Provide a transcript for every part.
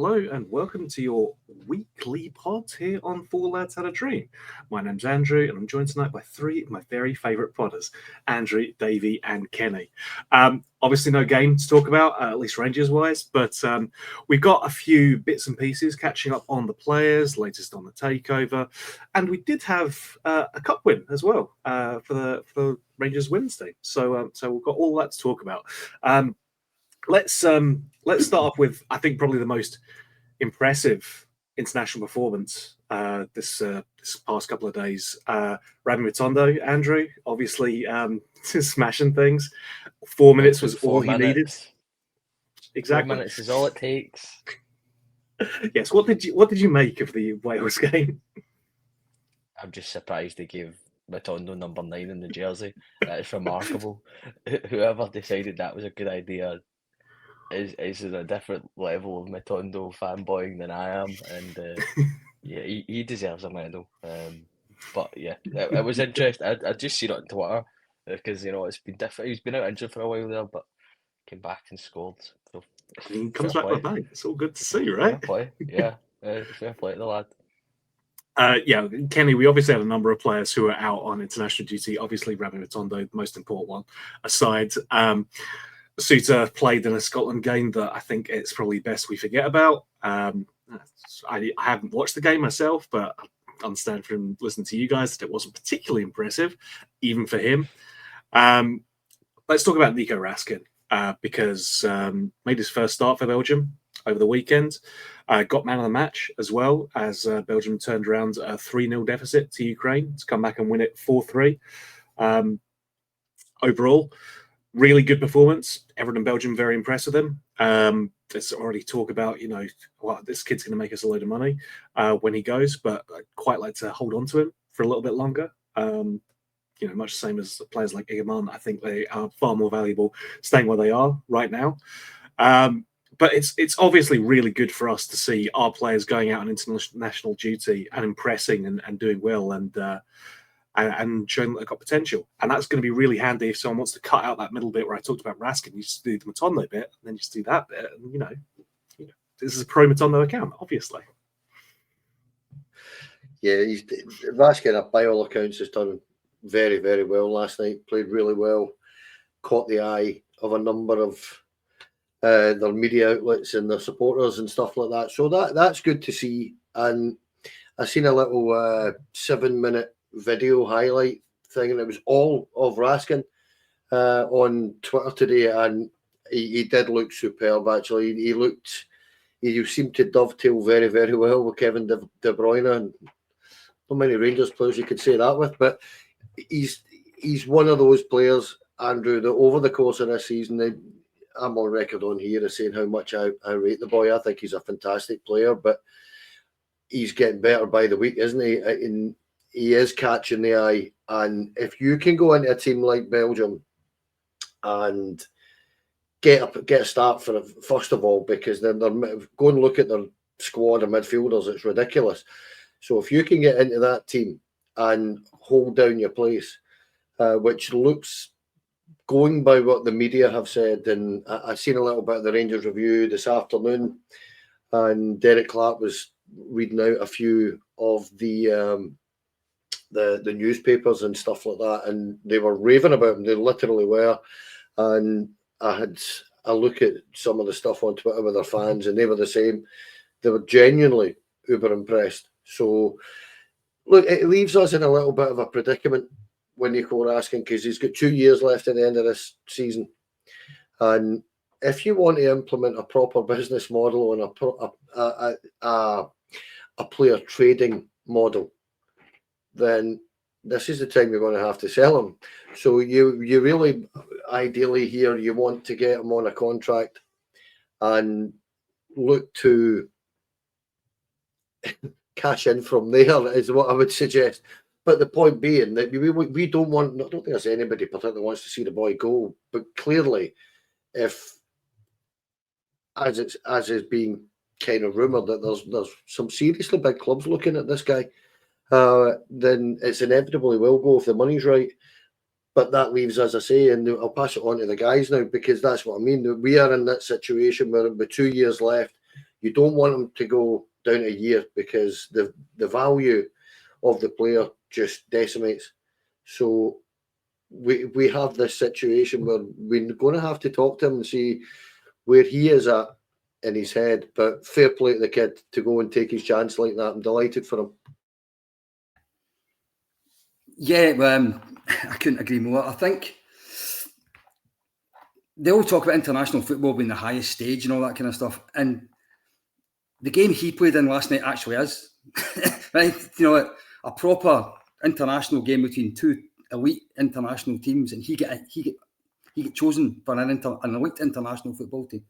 Hello and welcome to your weekly pod here on Four Lads Had a Dream. My name's Andrew and I'm joined tonight by three of my very favourite podders, Andrew, Davey and Kenny. Obviously no game to talk about, at least Rangers-wise, but we've got a few bits and pieces catching up on the players, latest on the Takeover, and we did have a cup win as well for Rangers Wednesday. So we've got all that to talk about. Let's start off with I think probably the most impressive international performance this past couple of days. Rami Matondo, Andrew, obviously smashing things. 4 minutes was all he needed. Exactly. 4 minutes is all it takes. Yes. What did you make of the Wales game? I'm just surprised they gave Matondo number 9 in the jersey. That is remarkable. Whoever decided that was a good idea is in a different level of Matondo fanboying than I am, and yeah, he deserves a medal. But yeah, it was interesting. I just seen it on Twitter because it's been different. He's been out injured for a while there, but came back and scored. So He comes back with a bang. It's all good to see, right? Fair play, yeah. Fair play to the lad. Yeah, Kenny, we obviously had a number of players who are out on international duty. Obviously, Rami Matondo, the most important one, aside. Suter played in a Scotland game that I think it's probably best we forget about. I haven't watched the game myself, but I understand from listening to you guys that it wasn't particularly impressive, even for him. Let's talk about Nico Raskin because made his first start for Belgium over the weekend. Got man of the match as well as Belgium turned around a 3-0 deficit to Ukraine to come back and win it 4-3. Overall, really good performance. Everyone in Belgium very impressed with him. There's already talk about, this kid's going to make us a load of money when he goes, but I'd quite like to hold on to him for a little bit longer. Much the same as players like Igaman. I think they are far more valuable staying where they are right now. But it's obviously really good for us to see our players going out on international duty and impressing and doing well and showing that they've got potential. And that's going to be really handy if someone wants to cut out that middle bit where I talked about Raskin. You just do the Matondo bit, and then you just do that bit. And, this is a pro Matondo account, obviously. Yeah, Raskin, by all accounts, has done very, very well last night. Played really well. Caught the eye of a number of their media outlets and their supporters and stuff like that. So that's good to see. And I seen a little 7-minute video highlight thing, and it was all of Raskin on Twitter today, and he did look superb. Actually, he seemed to dovetail very, very well with Kevin De Bruyne, and not many Rangers players you could say that with, but he's one of those players, Andrew, that over the course of this season, I'm on record on here as saying how much I rate the boy. I think he's a fantastic player, but he's getting better by the week, isn't he? He is catching the eye, and if you can go into a team like Belgium and get a start for it, first of all, because then they're go and look at their squad of midfielders, it's ridiculous. So if you can get into that team and hold down your place, which looks, going by what the media have said, and I've seen a little bit of the Rangers review this afternoon, and Derek Clark was reading out a few of the newspapers and stuff like that, and they were raving about him. They literally were. And I had a look at some of the stuff on Twitter with their fans, and they were the same. They were genuinely uber impressed. So, look, it leaves us in a little bit of a predicament when Nico Raskin, because he's got 2 years left at the end of this season. And if you want to implement a proper business model and a player trading model, then this is the time you're going to have to sell him. So you really, ideally here, you want to get him on a contract and look to cash in from there is what I would suggest. But the point being that we don't want, I don't think there's anybody particularly wants to see the boy go, but clearly if, as is being kind of rumoured, that there's some seriously big clubs looking at this guy, then it's inevitable he will go if the money's right. But that leaves, as I say, and I'll pass it on to the guys now, because that's what I mean. We are in that situation where with 2 years left, You don't want him to go down a year because the value of the player just decimates. So we have this situation where we're going to have to talk to him and see where he is at in his head. But fair play to the kid to go and take his chance like that. I'm delighted for him. Yeah, I couldn't agree more. I think they all talk about international football being the highest stage and all that kind of stuff. And the game he played in last night actually is. Right? A proper international game between two elite international teams, and he get chosen for an elite international football team.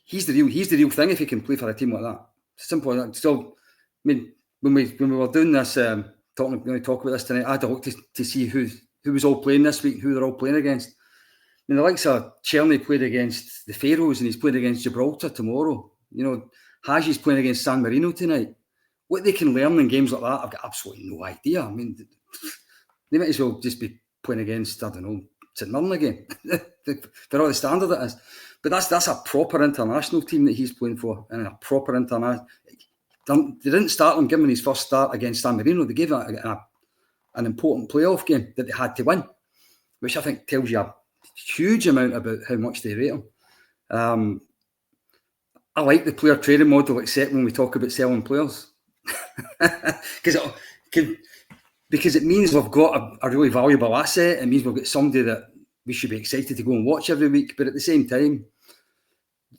He's the real thing if he can play for a team like that. Simple as that. So, I mean, when we were doing this, talk about this tonight, I had to look to see who was all playing this week, who they're all playing against. I mean, the likes of Cherny played against the Faroes, and he's playing against Gibraltar tomorrow. Haji's playing against San Marino tonight. What they can learn in games like that, I've got absolutely no idea. I mean, they might as well just be playing against, I don't know, St Mirren again, for all the standard it is. But that's a proper international team that he's playing for, and a proper international. They didn't start him giving his first start against San Marino. They gave an important playoff game that they had to win, which I think tells you a huge amount about how much they rate him. I like the player trading model, except when we talk about selling players. Because it means we've got a really valuable asset. It means we've got somebody that we should be excited to go and watch every week. But at the same time,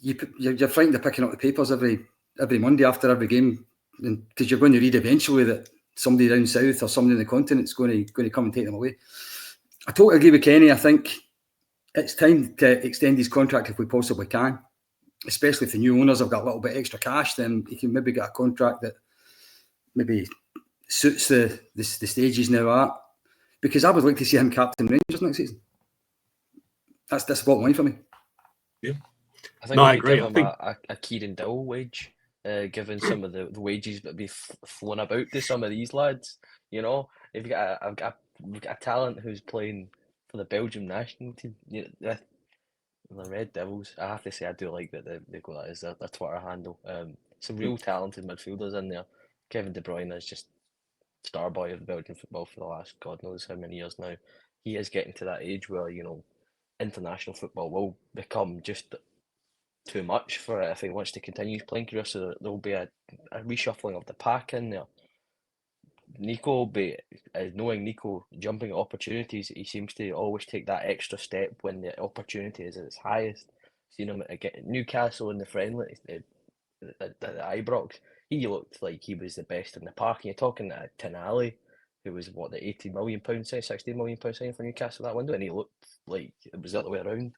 you're frightened of picking up the papers every Monday after every game, because you're going to read eventually that somebody down south or somebody in the continent is going to come and take them away. I totally agree with Kenny. I think it's time to extend his contract if we possibly can, especially if the new owners have got a little bit extra cash. Then he can maybe get a contract that maybe suits the stage he's now at, because I would like to see him captain Rangers next season. That's the bottom line for me. Yeah, I think I agree. Give him a Kieran Dowell wage, given some of the wages that be flown about to some of these lads. If you've got a talent who's playing for the Belgium national team, the Red Devils. I have to say I do like that they go that as their Twitter handle. Some real talented midfielders in there. Kevin De Bruyne is just star boy of Belgian football for the last God knows how many years now. He is getting to that age where international football will become just too much for it if he wants to continue his playing career. So there will be a reshuffling of the pack in there. Nico will be, knowing Nico jumping at opportunities, he seems to always take that extra step when the opportunity is at its highest. Seen him at Newcastle in the friendly at Ibrox. He looked like he was the best in the park. And you're talking to Tonali, who was the £80 million sign, £60 million sign for Newcastle that window, and he looked like it was the other way around.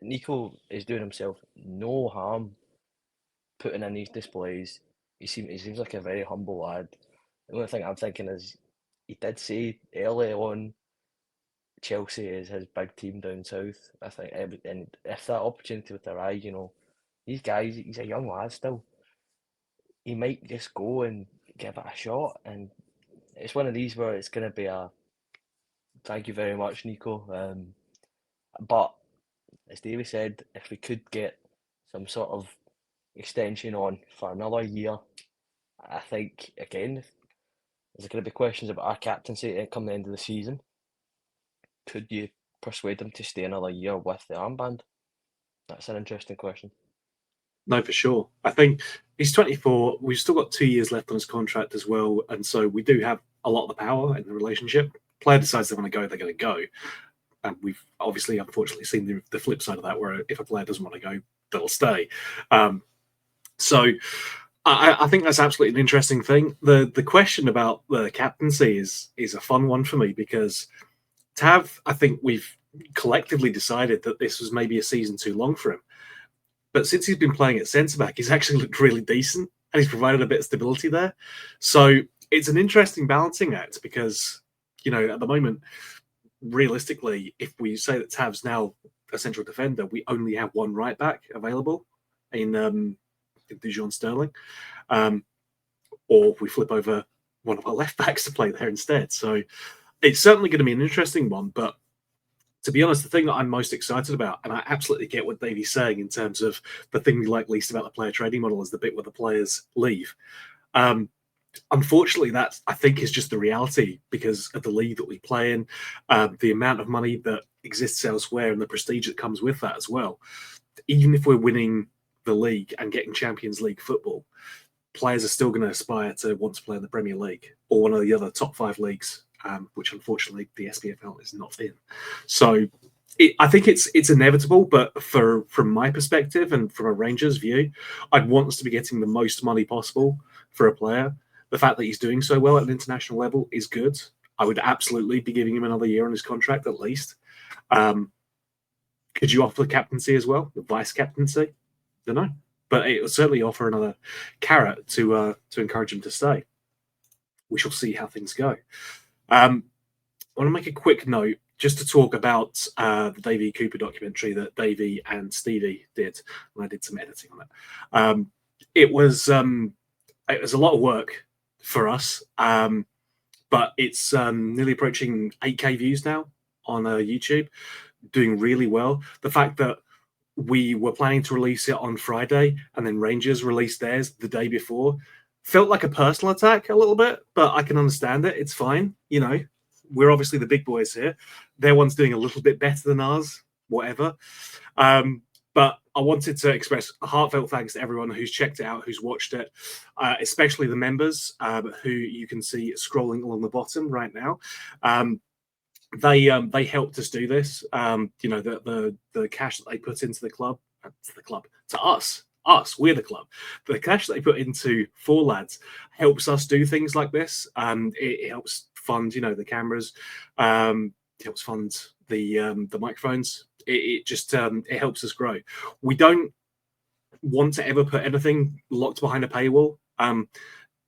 Nico is doing himself no harm putting in these displays. He seems like a very humble lad. The only thing I'm thinking is he did say early on Chelsea is his big team down south. I think, and if that opportunity would arise, these guys, he's a young lad still. He might just go and give it a shot, and it's one of these where it's going to be a thank you very much, Nico. But as Davey said, if we could get some sort of extension on for another year, I think again there's going to be questions about our captaincy come the end of the season. Could you persuade him to stay another year with the armband? That's an interesting question. No, for sure. I think he's 24. We've still got 2 years left on his contract as well. And so we do have a lot of the power in the relationship. Player decides they want to go, they're going to go. And we've obviously, unfortunately, seen the flip side of that, where if a player doesn't want to go, they'll stay. So I think that's absolutely an interesting thing. The question about the captaincy is a fun one for me, because Tav, I think we've collectively decided that this was maybe a season too long for him. But since he's been playing at centre-back, he's actually looked really decent, and he's provided a bit of stability there. So it's an interesting balancing act, because, at the moment, realistically, if we say that Tav's now a central defender, we only have one right-back available in Dujon Sterling. Or we flip over one of our left-backs to play there instead. So it's certainly going to be an interesting one, but to be honest, the thing that I'm most excited about, and I absolutely get what Davey's saying in terms of the thing we like least about the player trading model is the bit where the players leave. Unfortunately, that I think is just the reality because of the league that we play in, the amount of money that exists elsewhere, and the prestige that comes with that as well. Even if we're winning the league and getting Champions League football, players are still going to aspire to want to play in the Premier League or one of the other top 5 leagues, which unfortunately the SPFL is not in. So I think it's inevitable, but from my perspective and from a Rangers view, I'd want us to be getting the most money possible for a player. The fact that he's doing so well at an international level is good. I would absolutely be giving him another year on his contract at least. Could you offer the captaincy as well, the vice captaincy? Don't know, but it will certainly offer another carrot to encourage him to stay. We shall see how things go. I want to make a quick note just to talk about the Davey Cooper documentary that Davey and Stevie did, and I did some editing on it. It was a lot of work for us, but it's nearly approaching 8K views now on YouTube, doing really well. The fact that we were planning to release it on Friday and then Rangers released theirs the day before felt like a personal attack a little bit, but I can understand it. It's fine. You know, we're obviously the big boys here. Their one's doing a little bit better than ours, whatever. But I wanted to express a heartfelt thanks to everyone who's checked it out, who's watched it, especially the members who you can see scrolling along the bottom right now. They helped us do this. You know, the cash that they put into the club, to us, we're the club. The cash that they put into Four Lads helps us do things like this. It helps fund, you know, the cameras. It helps fund the microphones. It just it helps us grow. We don't want to ever put anything locked behind a paywall.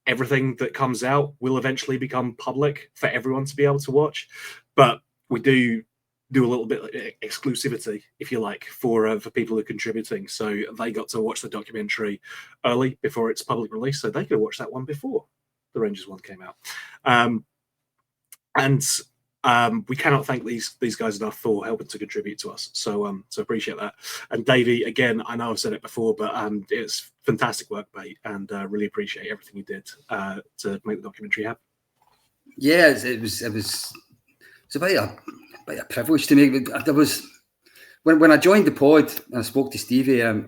Everything that comes out will eventually become public for everyone to be able to watch, but we do a little bit of exclusivity, if you like, for people who are contributing. So they got to watch the documentary early before its public release, so they could watch that one before the Rangers one came out. We cannot thank these guys enough for helping to contribute to us. So appreciate that. And Davey, again, I know I've said it before, but it's fantastic work, mate, and really appreciate everything you did to make the documentary happen. Yeah, it was a bit of a privilege to me. There was when I joined the pod and I spoke to Stevie, I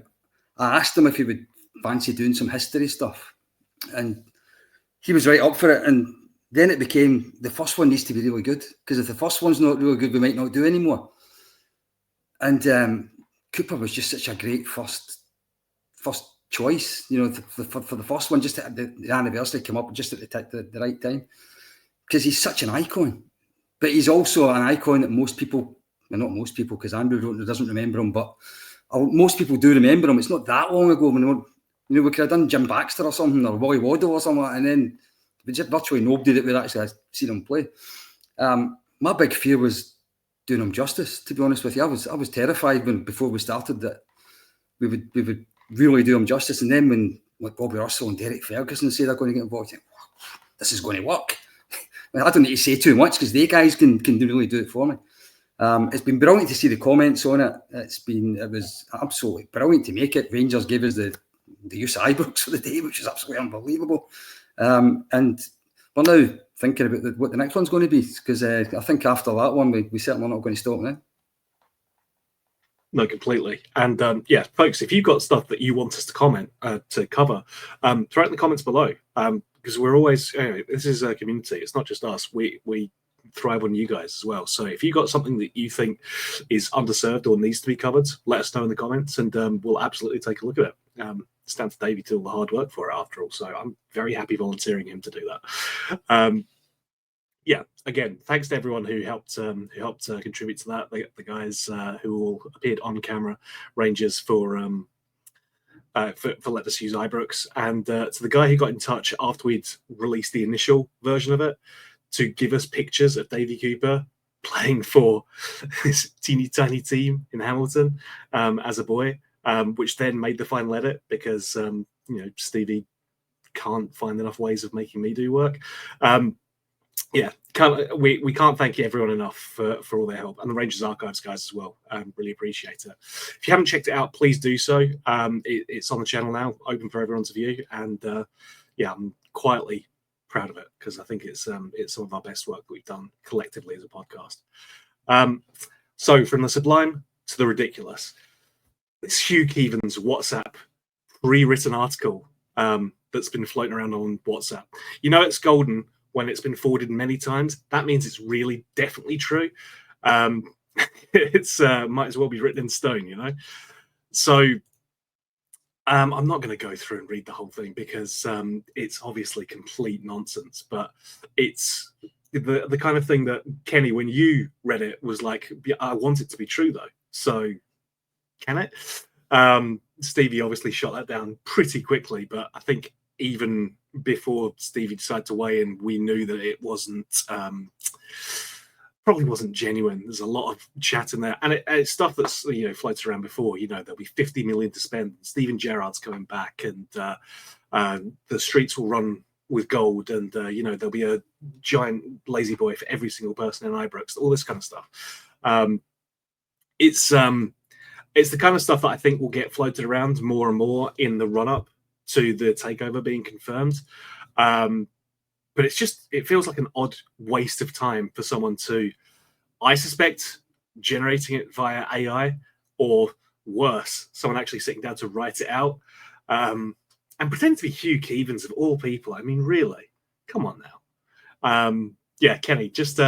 asked him if he would fancy doing some history stuff, and he was right up for it. And then it became the first one needs to be really good, because if the first one's not really good, we might not do anymore. And Cooper was just such a great first choice, you know, for the first one. Just the anniversary came up just at the right time, because he's such an icon. But he's also an icon that most people, well, not most people, because Andrew doesn't remember him, but most people do remember him. It's not that long ago when we could have done Jim Baxter or something, or Wally Waddle or something, and then just virtually nobody that we'd actually seen him play. My big fear was doing him justice, to be honest with you. I was terrified before we started that we would really do him justice. And then when like Bobby Russell and Derek Ferguson say they're going to get involved, this is going to work. I don't need to say too much because they guys can really do it for me. It's been brilliant to see the comments on it. It was absolutely brilliant to make it. Rangers gave us the use of Ibrox for the day, which is absolutely unbelievable. And we're now thinking about what the next one's going to be, because I think after that one, we certainly not going to stop now. No, completely. And yeah, folks, if you've got stuff that you want us to comment to cover, throw it in the comments below. Because we're always, this is a community. It's not just us. We thrive on you guys as well. So if you've got something that you think is underserved or needs to be covered, let us know in the comments, and we'll absolutely take a look at it. It's down to Davey to do all the hard work for it after all. So I'm very happy volunteering him to do that. Yeah, again, thanks to everyone who helped contribute to that. The guys who all appeared on camera, Rangers for let us use Ibrox, and to the guy who got in touch after we'd released the initial version of it to give us pictures of Davey Cooper playing for this teeny tiny team in Hamilton as a boy, which then made the final edit because Stevie can't find enough ways of making me do work. yeah, we can't thank everyone enough for all their help, and the Rangers Archives guys as well. Really appreciate it. If you haven't checked it out, please do so. It's on the channel now, open for everyone to view, and yeah, I'm quietly proud of it because I think it's some of our best work that we've done collectively as a podcast. So from the sublime to the ridiculous, it's Hugh Keevan's WhatsApp pre-written article that's been floating around on WhatsApp. You know it's golden when it's been forwarded many times. That means it's really definitely true. It's might as well be written in stone, you know. So I'm not going to go through and read the whole thing because it's obviously complete nonsense. But it's the kind of thing that Kenny, when you read it, was like, I want it to be true though. So can it? Stevie obviously shot that down pretty quickly, but I think even before Stevie decided to weigh in, we knew that it wasn't probably wasn't genuine. There's a lot of chat in there, and it's stuff that's floats around before. There'll be 50 million to spend. Steven Gerrard's coming back, and the streets will run with gold, and there'll be a giant lazy boy for every single person in Ibrox. All this kind of stuff. It's the kind of stuff that I think will get floated around more and more in the run-up to the takeover being confirmed. But it feels like an odd waste of time for someone to, I suspect, generating it via AI, or worse, someone actually sitting down to write it out, and pretend to be Hugh Keevans of all people. I mean, really? Come on now. Yeah, Kenny, just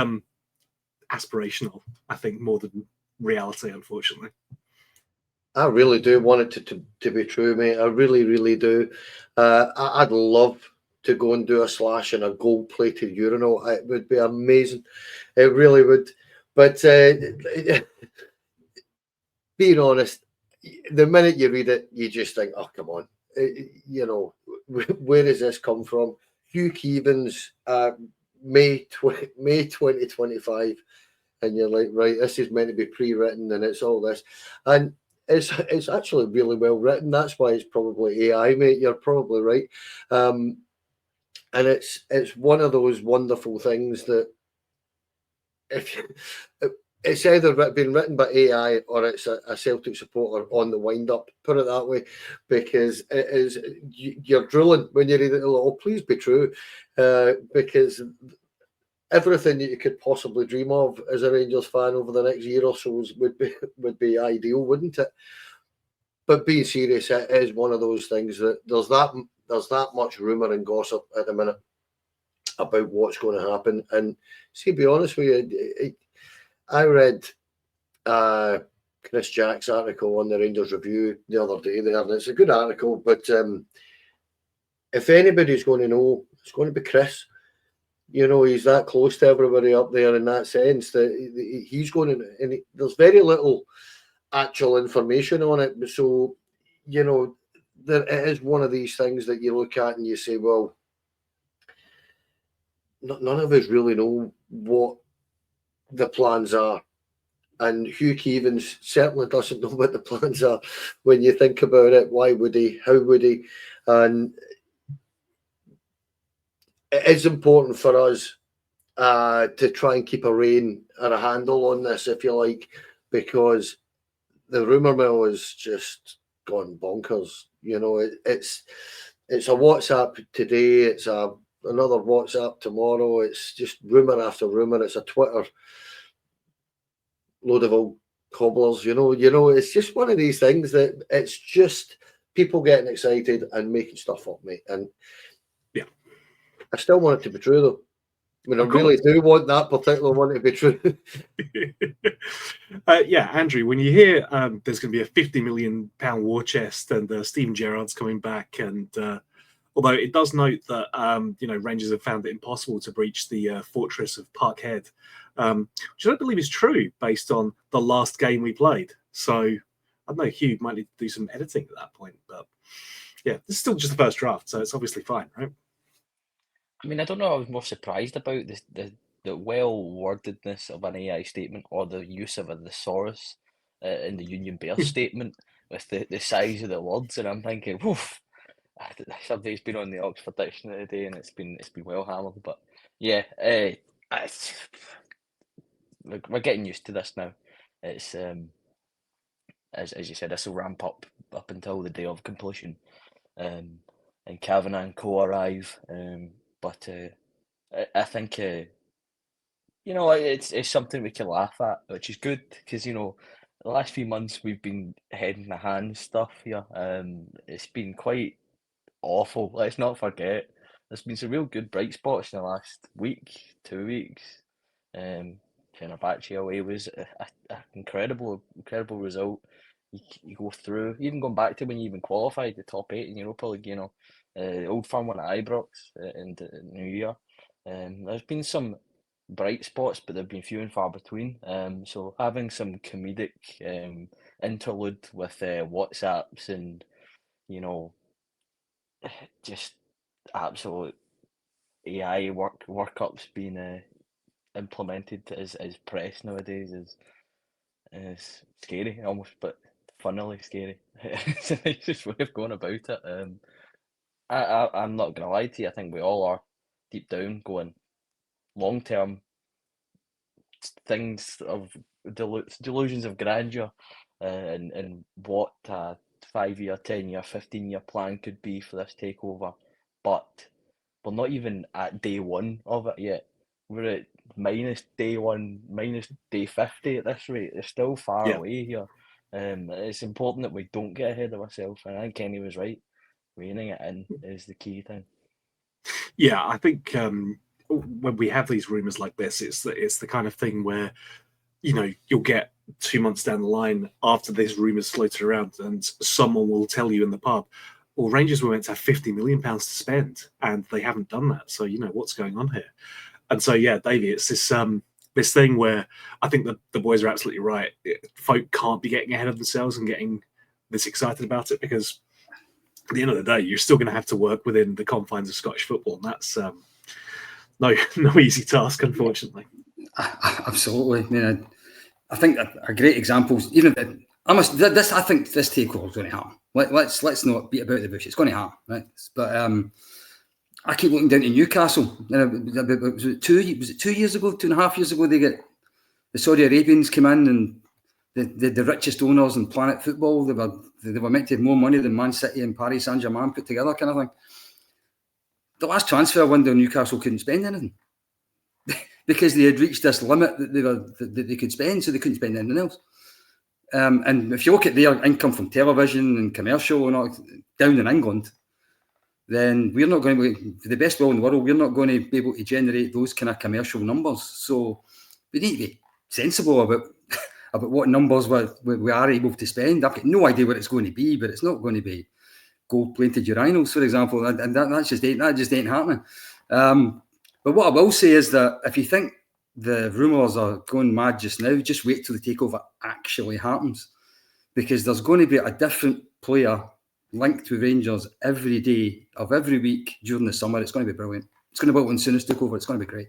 aspirational, I think, more than reality, unfortunately. I really do want it to be true, mate. I really, really do. I'd love to go and do a slash in a gold-plated urinal. It would be amazing. It really would. But being honest, the minute you read it, you just think, oh, come on. Where does this come from? Hugh Keevans, May 2025. And you're like, right, this is meant to be pre-written and it's all this. And it's actually really well written. That's why it's probably AI, mate. You're probably right. And it's one of those wonderful things that if it's either been written by AI or it's a Celtic supporter on the wind-up, put it that way, because it is, you're drooling when you read it. Oh, please be true, because everything that you could possibly dream of as a Rangers fan over the next year or so would be ideal, wouldn't it? But being serious, it is one of those things that there's that much rumour and gossip at the minute about what's going to happen. And see, to be honest with you, I read Chris Jack's article on the Rangers Review the other day there, and it's a good article. But if anybody's going to know, it's going to be Chris. He's that close to everybody up there in that sense that he's going to, and there's very little actual information on it. So, it is one of these things that you look at and you say, well, none of us really know what the plans are. And Hugh Keevans certainly doesn't know what the plans are when you think about it. Why would he? How would he? And it is important for us to try and keep a rein and a handle on this, if you like, because the rumour mill is just gone bonkers. It's a WhatsApp today, it's another WhatsApp tomorrow. It's just rumour after rumour. It's a Twitter load of old cobblers. It's just one of these things that it's just people getting excited and making stuff up, mate. And yeah, I still want it to be true, though. I mean, I really do want that particular one to be true. Yeah, Andrew, when you hear there's going to be a £50 million war chest and Steven Gerrard's coming back, and although it does note that Rangers have found it impossible to breach the fortress of Parkhead, which I don't believe is true based on the last game we played. So I don't know, Hugh might need to do some editing at that point, but yeah, this is still just the first draft, so it's obviously fine, right? I mean, I don't know. I was more surprised about the well-wordedness of an AI statement, or the use of a thesaurus in the Union Bear statement with the size of the words, and I'm thinking, woof. Somebody's been on the Oxford Dictionary today, and it's been well hammered. But yeah, We're getting used to this now. It's as you said, this will ramp up until the day of completion, and Kavanagh and Co arrive. But I think it's something we can laugh at, which is good because the last few months we've been head in the hand stuff here. It's been quite awful. Let's not forget. There's been some real good bright spots in the last week, 2 weeks. Fenerbahce away was a incredible result. You go through, even going back to when you even qualified the top 8 in Europa League. Old Firm won at Ibrox in the New Year. There's been some bright spots, but they've been few and far between. So having some comedic interlude with WhatsApps and just absolute AI workups being implemented as press nowadays is scary almost, but funnily scary. It's the nicest way of going about it. I'm not gonna lie to you. I think we all are deep down going long term things of delusions of grandeur, and what a 5-year, 10-year, 15-year plan could be for this takeover, but we're not even at day one of it yet. We're at minus day one, minus day 50 at this rate. They're still far away here. It's important that we don't get ahead of ourselves, and I think Kenny was right. Reining it in is the key thing. Yeah, I think when we have these rumours like this, it's the kind of thing where you'll get 2 months down the line after these rumours floated around, and someone will tell you in the pub, well, Rangers were meant to have £50 million to spend, and they haven't done that. So what's going on here? And so Davey, it's this thing where I think the boys are absolutely right. Folk can't be getting ahead of themselves and getting this excited about it, because at the end of the day, you're still going to have to work within the confines of Scottish football, and that's no easy task, unfortunately. Absolutely. I mean, I think a great examples. Even I think this takeover is going to happen. Let's not beat about the bush. It's going to happen, right? But I keep looking down to Newcastle. Was it 2 years ago, 2.5 years ago? The Saudi Arabians came in, and the richest owners in planet football. They were meant to have more money than Man City and Paris Saint-Germain put together, kind of thing. The last transfer window, Newcastle couldn't spend anything because they had reached this limit that they could spend, so they couldn't spend anything else. And if you look at their income from television and commercial and all down in England, then we're not going to, for the best will in the world, we're not going to be able to generate those kind of commercial numbers. So we need to be sensible about what numbers we are able to spend. I've got no idea what it's going to be, but it's not going to be gold-plated urinals, for example, and that just ain't happening. But what I will say is that if you think the rumours are going mad just now, just wait till the takeover actually happens, because there's going to be a different player linked to Rangers every day of every week during the summer. It's going to be brilliant. It's going to be when Soonest took over. It's going to be great.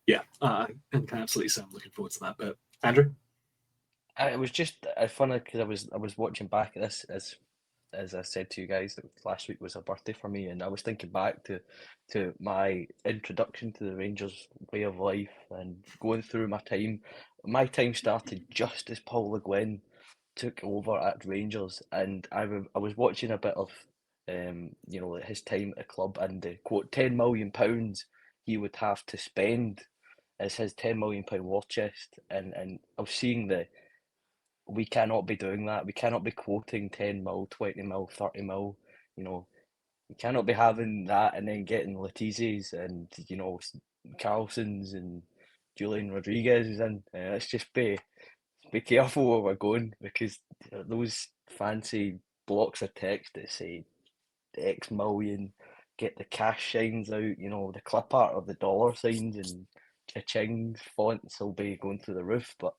Yeah, I can absolutely say I'm looking forward to that. But Andrew, it was just funny because I was watching back at this as I said to you guys, that last week was a birthday for me, and I was thinking back to my introduction to the Rangers way of life and going through my time. My time started just as Paul Le Guen took over at Rangers, and I was watching a bit of his time at the club, and the quote £10 million he would have to spend as his £10 million war chest, and I was seeing we cannot be doing that. We cannot be quoting 10 mil, 20 mil, 30 mil. We cannot be having that and then getting Letizes and Carlsons and Julian Rodriguez is in. Let's just be careful where we're going, because those fancy blocks of text that say X million, get the cash signs out, the clip art of the dollar signs and cha-ching fonts will be going through the roof, but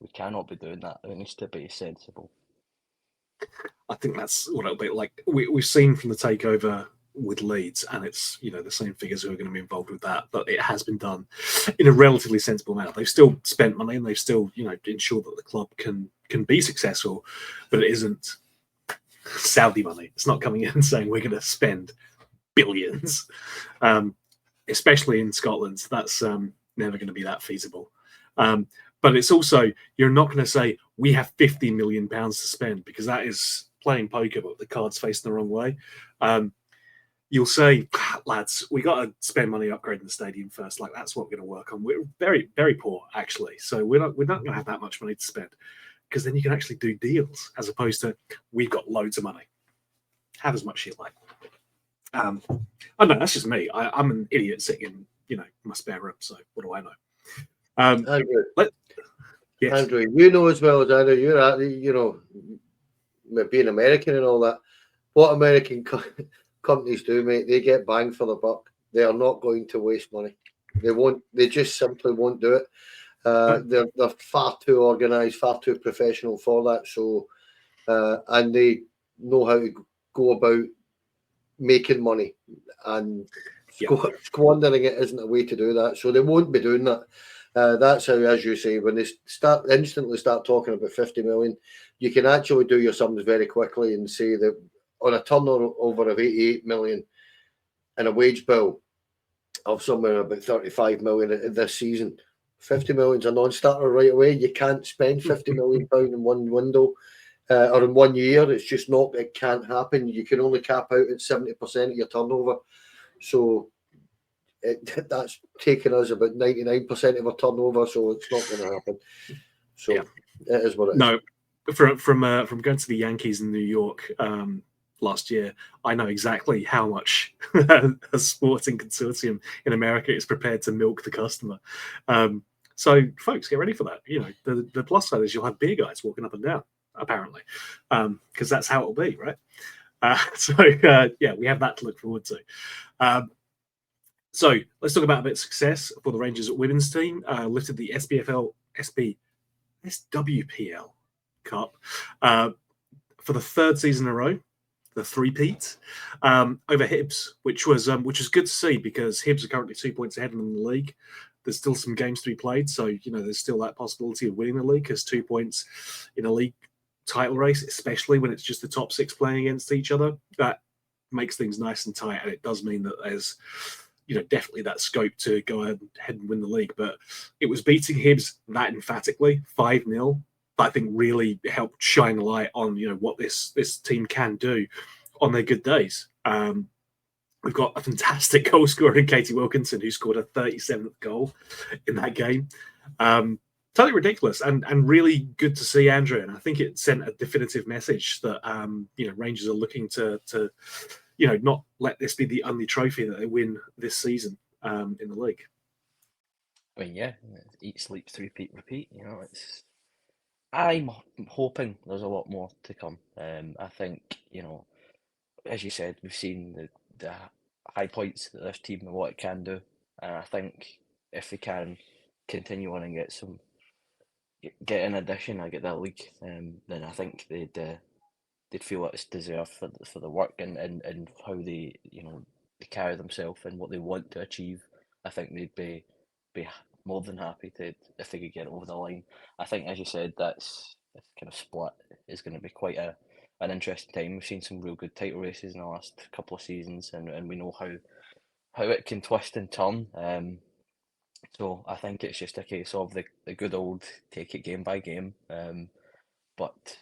we cannot be doing that. It needs to be sensible. I think that's what it'll be. Like we've seen from the takeover with Leeds, and it's the same figures who are going to be involved with that, but it has been done in a relatively sensible manner. They've still spent money, and they've still ensured that the club can be successful, but it isn't Saudi money. It's not coming in and saying we're going to spend billions. especially in Scotland. That's never going to be that feasible. But it's also, you're not going to say, we have £50 million to spend, because that is playing poker, but the card's facing the wrong way. You'll say, lads, we got to spend money upgrading the stadium first. Like, that's what we're going to work on. We're very, very poor, actually. So we're not going to have that much money to spend, because then you can actually do deals, as opposed to, we've got loads of money. Have as much as you like. I don't know, that's just me. I'm an idiot sitting in, my spare room. So what do I know? Andrew, yes. Andrew, you know as well as I know, being American and all that, what American companies do, mate, they get bang for the buck. They are not going to waste money. They won't. They just simply won't do it. They're far too organised, far too professional for that. So, and they know how to go about making money, and squandering it isn't a way to do that. So they won't be doing that. That's how, as you say, when they instantly start talking about 50 million, you can actually do your sums very quickly and say that on a turnover of 88 million and a wage bill of somewhere about 35 million this season, 50 million's a non-starter right away. You can't spend 50 million pound in one window or in 1 year. It's just not. It can't happen. You can only cap out at 70% of your turnover. So that's taken us about 99% of our turnover, so it's not going to happen. So it is what it is. No, from going to the Yankees in New York last year, I know exactly how much a sporting consortium in America is prepared to milk the customer. So, folks, get ready for that. The plus side is you'll have beer guys walking up and down, apparently, because that's how it'll be, right? We have that to look forward to. So let's talk about a bit of success for the Rangers women's team. Lifted the SWPL Cup for the third season in a row, the three-peat, over Hibs, which was good to see, because Hibs are currently 2 points ahead of them in the league. There's still some games to be played, so there's still that possibility of winning the league, because 2 points in a league title race, especially when it's just the top six playing against each other, that makes things nice and tight, and it does mean that there's definitely that scope to go ahead and win the league. But it was beating Hibs that emphatically, 5-0, that I think really helped shine a light on what this team can do on their good days. We've got a fantastic goal scorer in Katie Wilkinson, who scored a 37th goal in that game. Totally ridiculous, and really good to see, Andrew. And I think it sent a definitive message that Rangers are looking to not let this be the only trophy that they win this season in the league. I mean, eat, sleep, three-peat, repeat. I'm hoping there's a lot more to come. I think, as you said, we've seen the high points that this team and what it can do, and I think if they can continue on and get an addition, get that league, then I think they'd feel it's deserved for the work and how they they carry themselves and what they want to achieve. I think they'd be more than happy to if they could get it over the line. I think, as you said, this kind of split is going to be quite an interesting time. We've seen some real good title races in the last couple of seasons, and we know how it can twist and turn. So I think it's just a case of the good old take it game by game. But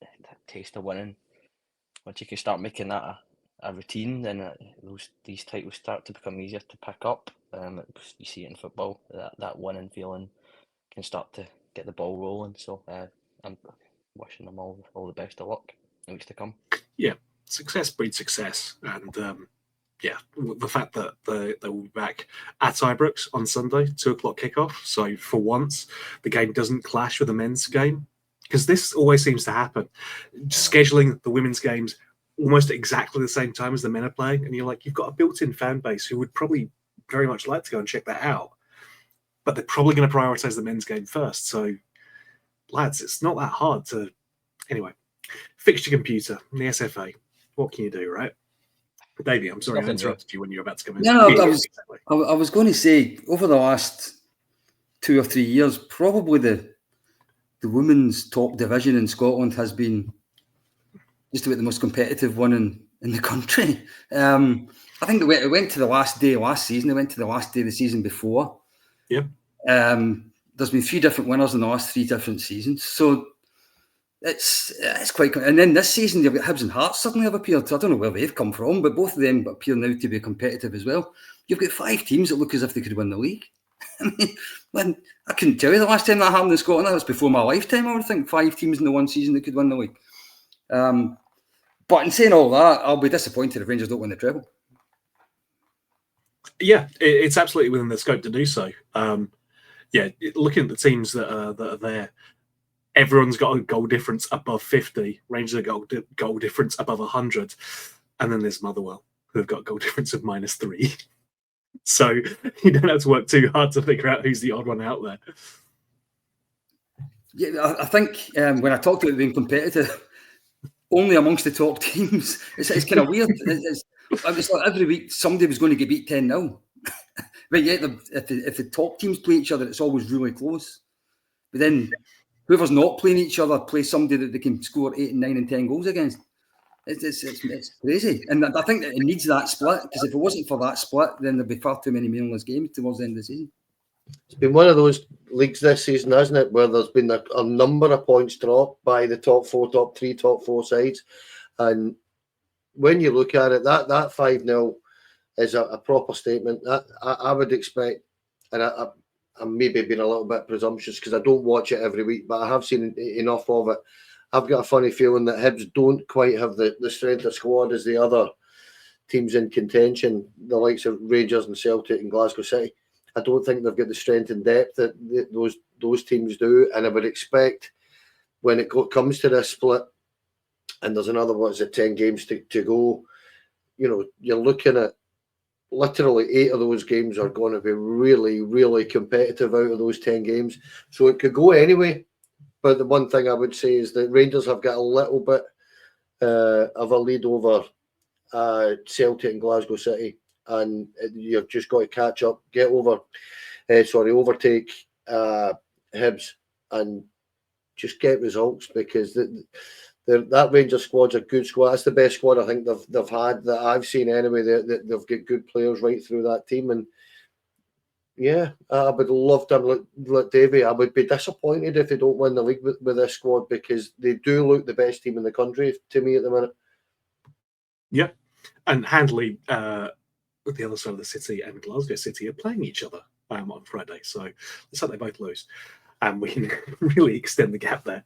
that taste of winning, once you can start making that a routine, then these titles start to become easier to pick up. You see it in football, that winning feeling can start to get the ball rolling. So I'm wishing them all the best of luck in weeks to come. Yeah, success breeds success, and the fact that they will be back at Ibrox on Sunday, 2:00 kickoff. So for once, the game doesn't clash with the men's game, because this always seems to happen. Scheduling the women's games almost exactly the same time as the men are playing, and you've got a built-in fan base who would probably very much like to go and check that out, but they're probably going to prioritize the men's game first. So, lads, it's not that hard to. Anyway, fix your computer, the SFA. What can you do, right? Davey, I'm sorry I interrupted you when you were about to come in. No, I was going to say, over the last 2 or 3 years, probably the women's top division in Scotland has been just about the most competitive one in the country. I think it went to the last day last season. They went to the last day of the season before. Yep. There's been 3 different winners in the last 3 different seasons. So it's quite... And then this season, you've got Hibs and Hearts suddenly have appeared. I don't know where they've come from, but both of them appear now to be competitive as well. You've got 5 teams that look as if they could win the league. I mean, I couldn't tell you the last time that happened in Scotland. That was before my lifetime, I would think. 5 teams in the one season that could win the league. But in saying all that, I'll be disappointed if Rangers don't win the treble. Yeah, it's absolutely within their scope to do so. Looking at the teams that are there, everyone's got a goal difference above 50. Rangers have got a goal difference above 100. And then there's Motherwell, who have got a goal difference of -3. So you don't have to work too hard to figure out who's the odd one out there. Yeah, I think when I talked about being competitive, only amongst the top teams, it's kind of weird. It's like every week somebody was going to get beat 10-0. But yet, if the top teams play each other, it's always really close. But then whoever's not playing each other plays somebody that they can score 8 and 9 and 10 goals against. It's crazy. And I think that it needs that split, because if it wasn't for that split, then there'd be far too many meaningless games towards the end of the season. It's been one of those leagues this season, hasn't it, where there's been a number of points dropped by the top 4, top 3, top 4 sides. And when you look at it, that 5-0 is a proper statement. I would expect, and I'm maybe being a little bit presumptuous because I don't watch it every week, but I have seen enough of it. I've got a funny feeling that Hibs don't quite have the strength of squad as the other teams in contention, the likes of Rangers and Celtic and Glasgow City. I don't think they've got the strength and depth that those teams do. And I would expect when it comes to this split, and there's another, 10 games to go, you're looking at literally 8 of those games are going to be really, really competitive out of those 10 games. So it could go anyway. But the one thing I would say is that Rangers have got a little bit of a lead over Celtic and Glasgow City. And you've just got to catch up, overtake Hibs and just get results, because that Rangers squad's a good squad. That's the best squad I think they've had that I've seen anyway. They've got good players right through that team, and yeah, I would love to look Davy. I would be disappointed if they don't win the league with this squad, because they do look the best team in the country to me at the minute. Yeah, and handily, the other side of the city and Glasgow City are playing each other on Friday, so let's hope they both lose, and we can really extend the gap there.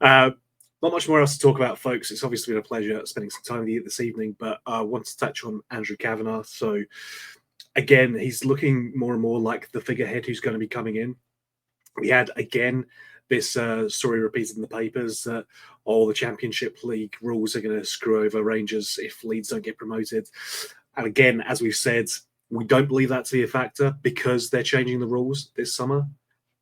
Not much more else to talk about, folks. It's obviously been a pleasure spending some time with you this evening, but I want to touch on Andrew Kavanagh. So again, he's looking more and more like the figurehead who's going to be coming in. We had, again, this story repeated in the papers that all the Championship League rules are going to screw over Rangers if Leeds don't get promoted. And again, as we've said, we don't believe that to be a factor because they're changing the rules this summer.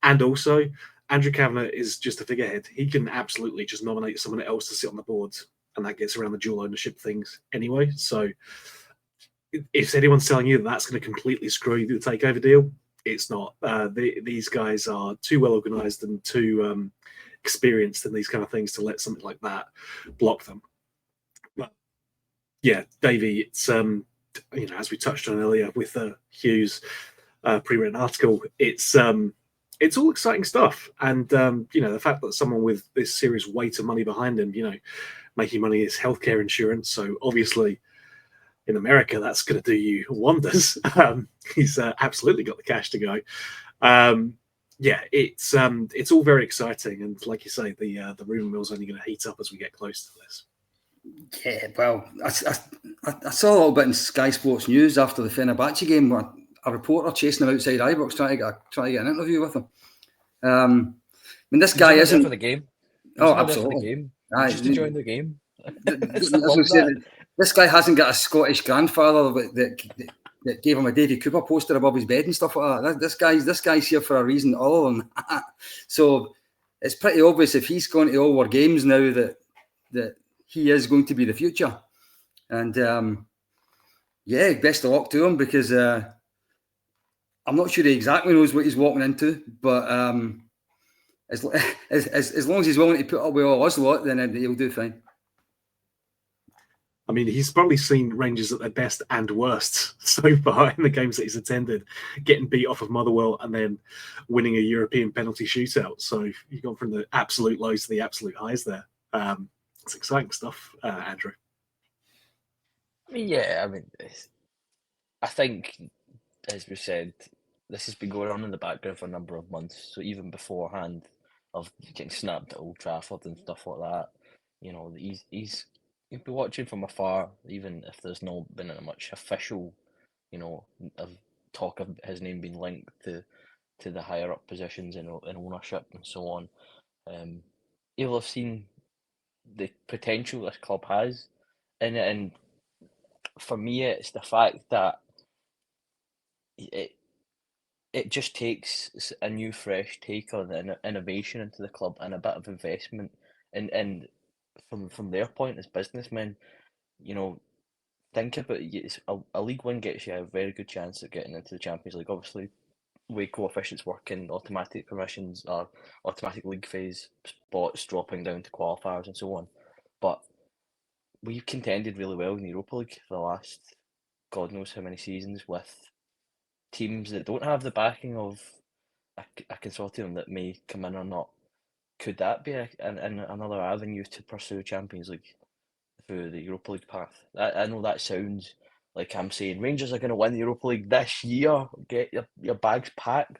And also, Andrew Kavanagh is just a figurehead. He can absolutely just nominate someone else to sit on the board, and that gets around the dual ownership things anyway. So if anyone's telling you that that's going to completely screw the Takeover deal, it's not. These guys are too well organised and too experienced in these kind of things to let something like that block them. But yeah, Davey, it's as we touched on earlier with Hughes' pre-written article, it's all exciting stuff. And the fact that someone with this serious weight of money behind him, making money is healthcare insurance. So obviously, in America, that's going to do you wonders. He's absolutely got the cash to go. It's all very exciting, and like you say, the rumour mill's only going to heat up as we get close to this. Yeah, well, I saw a little bit in Sky Sports News after the Fenerbahce game where a reporter chasing him outside Ibrox trying to get an interview with him. I mean, this guy isn't for the game. Oh, absolutely. Just to join the game. This guy hasn't got a Scottish grandfather that gave him a Davy Cooper poster above his bed and stuff like that. This guy's here for a reason other than that. So it's pretty obvious if he's going to all our games now that he is going to be the future. And best of luck to him, because I'm not sure he exactly knows what he's walking into, but as long as he's willing to put up with all us lot, then he'll do fine. I mean, he's probably seen Rangers at their best and worst so far in the games that he's attended, getting beat off of Motherwell and then winning a European penalty shootout. So you've gone from the absolute lows to the absolute highs there. It's exciting stuff, Andrew. Yeah, I mean, I think, as we said, this has been going on in the background for a number of months. So even beforehand of getting snapped at Old Trafford and stuff like that, you know, he'll be watching from afar, even if there's not been a much official, you know, of talk of his name being linked to the higher up positions in ownership and so on. He'll have seen the potential this club has in it, and for me, it's the fact that it just takes a new, fresh take on innovation into the club and a bit of investment. And from their point as businessmen, you know, think about it. A League One gets you a very good chance of getting into the Champions League. Obviously, way coefficients work in automatic permissions or automatic league phase spots dropping down to qualifiers and so on. But we've contended really well in the Europa League for the last God knows how many seasons with teams that don't have the backing of a consortium that may come in or not. Could that be another avenue to pursue Champions League through the Europa League path? I know that sounds like I'm saying Rangers are going to win the Europa League this year. Get your bags packed,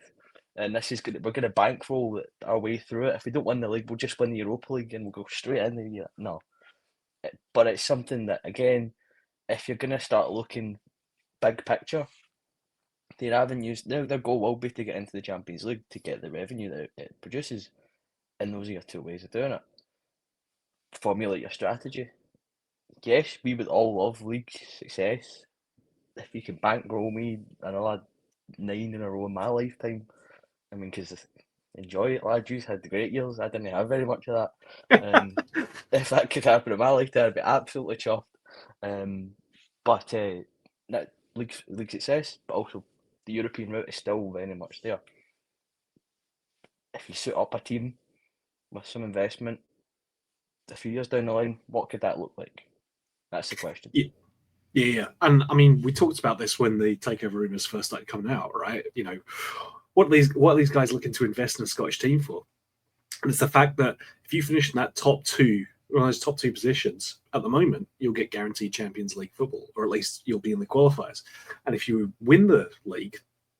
and we're going to bankroll our way through it. If we don't win the league, we'll just win the Europa League and we'll go straight in the year. No, but it's something that, again, if you're going to start looking big picture, their avenues, their goal will be to get into the Champions League to get the revenue that it produces. And those are your two ways of doing it. Formulate your strategy. Yes, we would all love league success. If you can bankroll me another 9 in a row in my lifetime, I mean, because enjoy it, lads. You had the great years. I didn't have very much of that. If that could happen in my lifetime, I'd be absolutely chuffed. But league success, but also the European route is still very much there. If you set up a team with some investment, a few years down the line, what could that look like? That's the question. Yeah. And I mean, we talked about this when the Takeover rumours first started coming out, right? You know, what are these guys looking to invest in a Scottish team for? And it's the fact that if you finish in that top two positions at the moment, you'll get guaranteed Champions League football, or at least you'll be in the qualifiers. And if you win the league,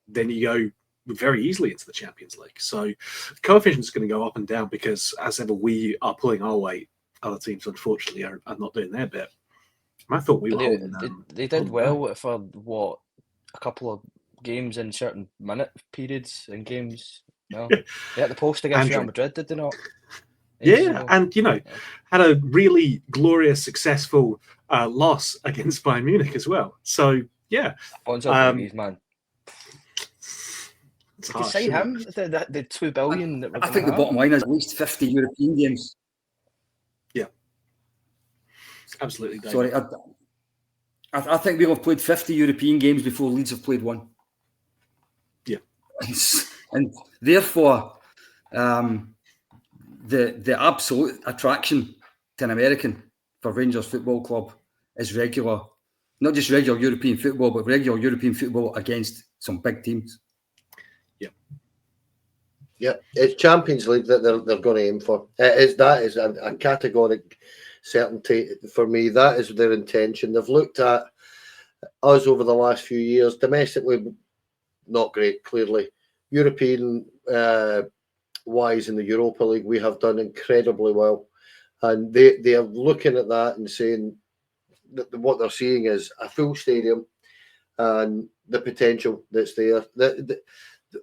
then you go very easily into the Champions League. So the coefficient's going to go up and down because, as ever, we are pulling our weight. Other teams, unfortunately, are not doing their bit. And I thought we were they did well for what, a couple of games in certain minute periods in games. No, they had the post against Real Madrid, did they not? Yeah, and had a really glorious, successful loss against Bayern Munich as well. So yeah, Bonzo man. It's you can sign him. The $2 billion. That I think the bottom line is at least 50 European games. Yeah, absolutely. David. Sorry, I think we'll have played 50 European games before Leeds have played one. Yeah, and therefore, the absolute attraction to an American for Rangers Football Club is regular, not just regular European football, but regular European football against some big teams. Yeah, it's Champions League that they're going to aim for. That is a categoric certainty for me. That is their intention. They've looked at us over the last few years, domestically, not great, clearly. European wise in the Europa League, we have done incredibly well. And they are looking at that and saying that what they're seeing is a full stadium and the potential that's there.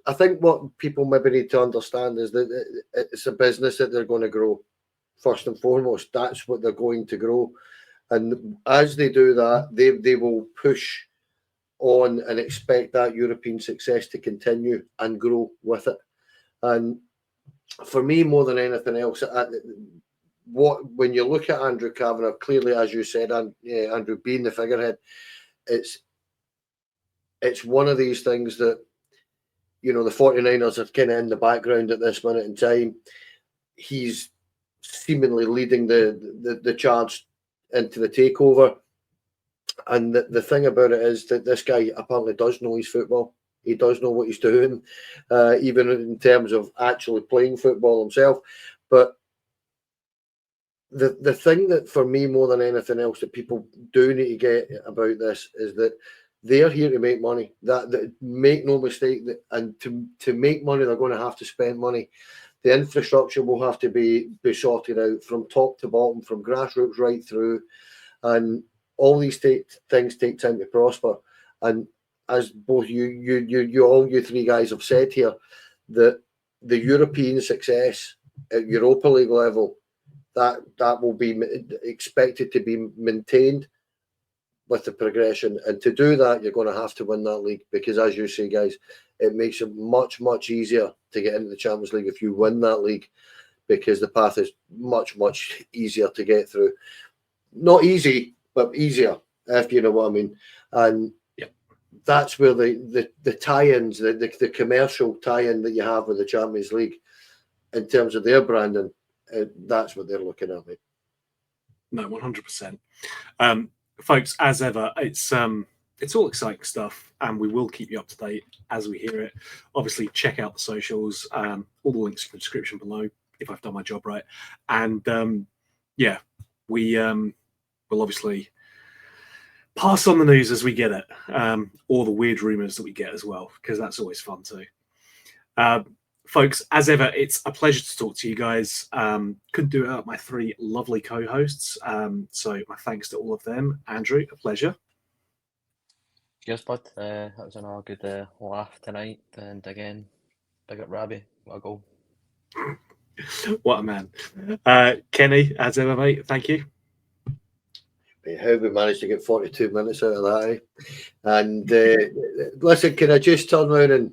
I think what people maybe need to understand is that it's a business that they're going to grow. First and foremost, that's what they're going to grow. And as they do that, they will push on and expect that European success to continue and grow with it. And for me, more than anything else, when you look at Andrew Kavanagh, clearly, as you said, Andrew being the figurehead, it's one of these things that, the 49ers are kind of in the background at this minute in time. He's seemingly leading the charge into the takeover. And the thing about it is that this guy apparently does know his football. He does know what he's doing, even in terms of actually playing football himself. But the thing that for me more than anything else that people do need to get about this is that they're here to make money. That make no mistake, and to make money they're going to have to spend money. The infrastructure will have to be sorted out from top to bottom, from grassroots right through, and all these things take time to prosper. And as both you three guys have said here, that the European success at Europa League level, that will be expected to be maintained with the progression. And to do that, you're going to have to win that league, because as you say, guys, it makes it much, much easier to get into the Champions League if you win that league, because the path is much, much easier to get through. Not easy, but easier, if you know what I mean. And that's where the tie-ins, the commercial tie-in that you have with the Champions League in terms of their branding, that's what they're looking at, mate. No, 100%. Folks, as ever, it's all exciting stuff, and we will keep you up to date as we hear it. Obviously, check out the socials, all the links in the description below, if I've done my job right. And we will obviously pass on the news as we get it, or the weird rumours that we get as well, because that's always fun too. Folks, as ever, it's a pleasure to talk to you guys. Couldn't do it without my three lovely co-hosts. So my thanks to all of them. Andrew, a pleasure. Cheers, bud. That was another good laugh tonight. And again, big up Rabbi. What a goal. What a man. Kenny, as ever, mate, thank you. How we managed to get 42 minutes out of that, eh? And listen, can I just turn around and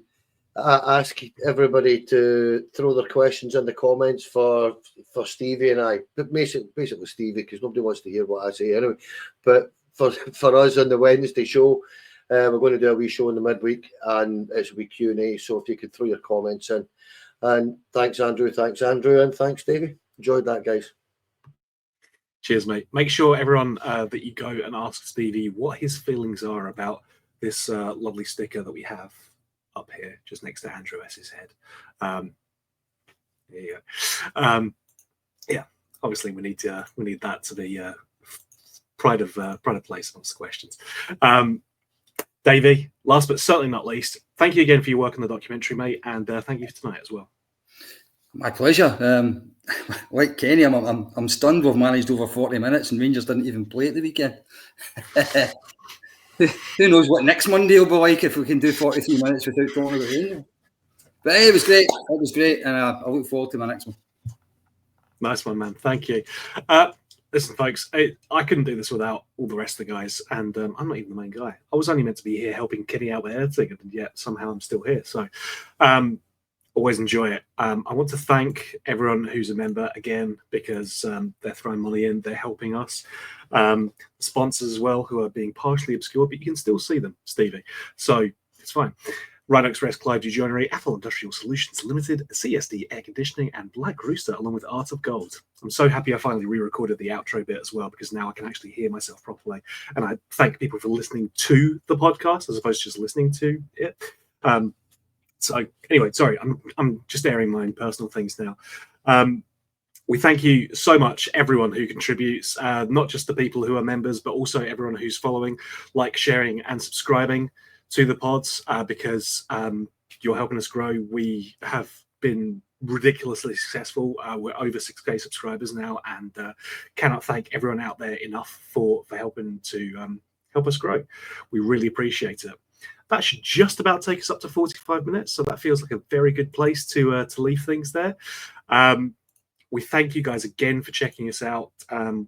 ask everybody to throw their questions in the comments for Stevie and I, but basically Stevie, because nobody wants to hear what I say anyway. But for us on the Wednesday show, we're going to do a wee show in the midweek, and it's a wee Q&A. So if you could throw your comments in, and thanks Andrew, and thanks Stevie. Enjoyed that, guys. Cheers, mate. Make sure everyone that you go and ask Stevie what his feelings are about this lovely sticker that we have up here, just next to Andrew S.'s head. There you go. Obviously we need that to be pride of place amongst the questions. Davey, last but certainly not least, thank you again for your work on the documentary, mate, and thank you for tonight as well. My pleasure. Like Kenny, I'm stunned we've managed over 40 minutes and Rangers didn't even play at the weekend. Who knows what next Monday will be like if we can do 43 minutes without talking about Rangers. But it was great. It was great, and I look forward to my next one. Nice one, man. Thank you. Listen, folks, I couldn't do this without all the rest of the guys, and I'm not even the main guy. I was only meant to be here helping Kenny out with editing, and yet somehow I'm still here. So always enjoy it. I want to thank everyone who's a member again, because they're throwing money in, they're helping us. Sponsors as well, who are being partially obscure, but you can still see them, Stevie. So it's fine. Rhino Express, Clyde Joinery, Athol Industrial Solutions Limited, CSD Air Conditioning, and Black Rooster, along with Art of Gold. I'm so happy I finally re-recorded the outro bit as well, because now I can actually hear myself properly. And I thank people for listening to the podcast as opposed to just listening to it. So anyway, sorry, I'm just airing my own personal things now. We thank you so much, everyone who contributes, not just the people who are members, but also everyone who's following, like, sharing, and subscribing to the pods, because you're helping us grow. We have been ridiculously successful. We're over 6K subscribers now, and cannot thank everyone out there enough for helping to help us grow. We really appreciate it. That should just about take us up to 45 minutes, so that feels like a very good place to leave things there. We thank you guys again for checking us out.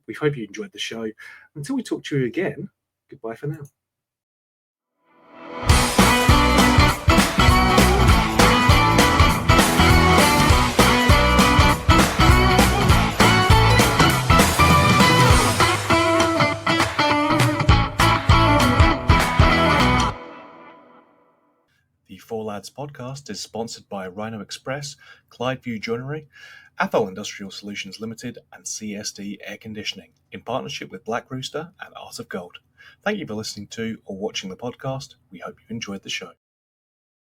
We hope you enjoyed the show. Until we talk to you again, goodbye for now. The Four Lads podcast is sponsored by Rhino Express, Clydeview Joinery, Athol Industrial Solutions Limited, and CSD Air Conditioning, in partnership with Black Rooster and Art of Gold. Thank you for listening to or watching the podcast. We hope you enjoyed the show.